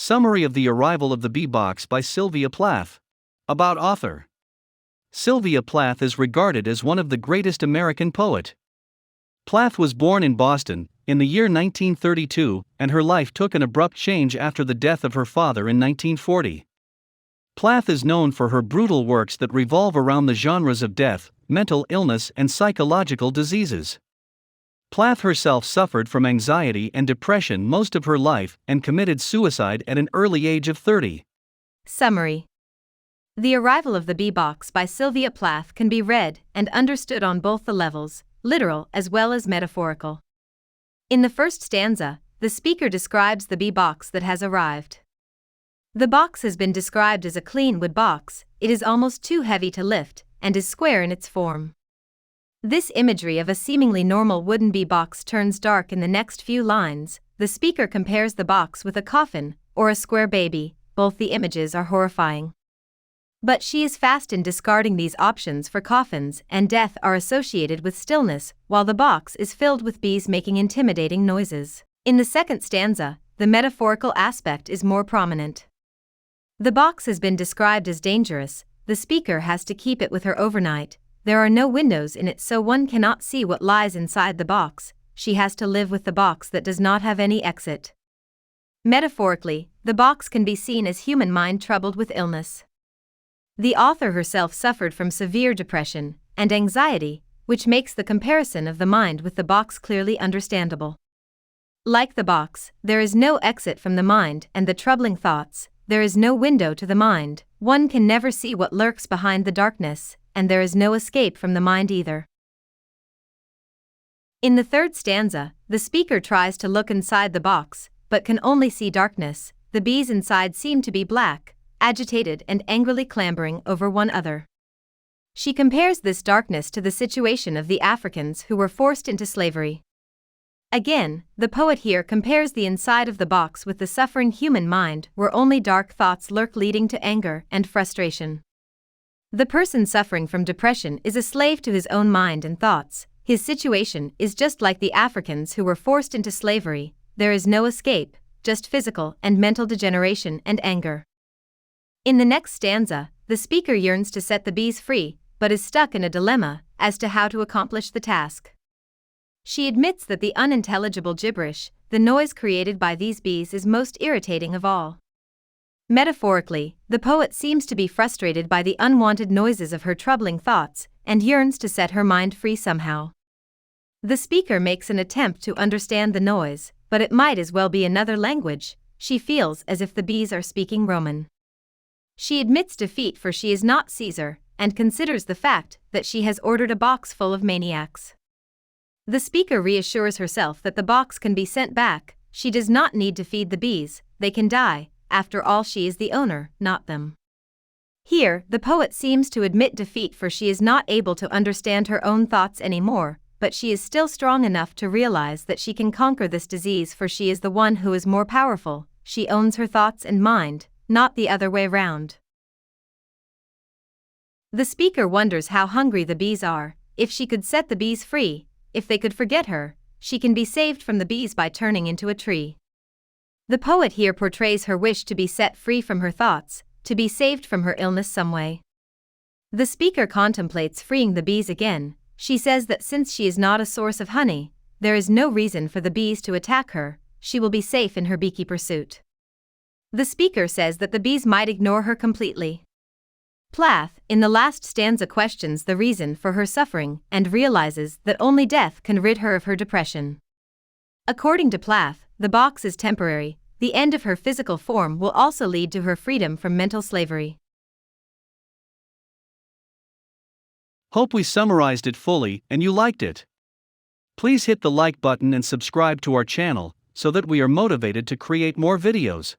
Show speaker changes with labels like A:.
A: Summary of The Arrival of the Bee-Box by Sylvia Plath. About author. Sylvia Plath is regarded as one of the greatest American poet. Plath was born in Boston, in the year 1932, and her life took an abrupt change after the death of her father in 1940. Plath is known for her brutal works that revolve around the genres of death, mental illness and psychological diseases. Plath herself suffered from anxiety and depression most of her life and committed suicide at an early age of 30.
B: Summary. The Arrival of the Bee-Box by Sylvia Plath can be read and understood on both the levels, literal as well as metaphorical. In the first stanza, the speaker describes the bee-box that has arrived. The box has been described as a clean wood box. It is almost too heavy to lift, and is square in its form. This imagery of a seemingly normal wooden bee-box turns dark in the next few lines. The speaker compares the box with a coffin, or a square baby. Both the images are horrifying. But she is fast in discarding these options, for coffins and death are associated with stillness, while the box is filled with bees making intimidating noises. In the second stanza, the metaphorical aspect is more prominent. The box has been described as dangerous. The speaker has to keep it with her overnight. There are no windows in it, so one cannot see what lies inside the box. She has to live with the box that does not have any exit. Metaphorically, the box can be seen as human mind troubled with illness. The author herself suffered from severe depression and anxiety, which makes the comparison of the mind with the box clearly understandable. Like the box, there is no exit from the mind and the troubling thoughts. There is no window to the mind. One can never see what lurks behind the darkness, and there is no escape from the mind either. In the third stanza, the speaker tries to look inside the box, but can only see darkness. The bees inside seem to be black, agitated and angrily clambering over one another. She compares this darkness to the situation of the Africans who were forced into slavery. Again, the poet here compares the inside of the box with the suffering human mind, where only dark thoughts lurk, leading to anger and frustration. The person suffering from depression is a slave to his own mind and thoughts. His situation is just like the Africans who were forced into slavery. There is no escape, just physical and mental degeneration and anger. In the next stanza, the speaker yearns to set the bees free, but is stuck in a dilemma as to how to accomplish the task. She admits that the unintelligible gibberish, the noise created by these bees, is most irritating of all. Metaphorically, the poet seems to be frustrated by the unwanted noises of her troubling thoughts and yearns to set her mind free somehow. The speaker makes an attempt to understand the noise, but it might as well be another language. She feels as if the bees are speaking Roman. She admits defeat, for she is not Caesar, and considers the fact that she has ordered a box full of maniacs. The speaker reassures herself that the box can be sent back. She does not need to feed the bees, they can die. After all, she is the owner, not them. Here, the poet seems to admit defeat, for she is not able to understand her own thoughts anymore, but she is still strong enough to realize that she can conquer this disease, for she is the one who is more powerful. She owns her thoughts and mind, not the other way round. The speaker wonders how hungry the bees are. If she could set the bees free, if they could forget her, she can be saved from the bees by turning into a tree. The poet here portrays her wish to be set free from her thoughts, to be saved from her illness some way. The speaker contemplates freeing the bees again. She says that since she is not a source of honey, there is no reason for the bees to attack her. She will be safe in her beekeeper suit. The speaker says that the bees might ignore her completely. Plath, in the last stanza, questions the reason for her suffering and realizes that only death can rid her of her depression. According to Plath, the box is temporary. The end of her physical form will also lead to her freedom from mental slavery.
A: Hope we summarized it fully and you liked it. Please hit the like button and subscribe to our channel so that we are motivated to create more videos.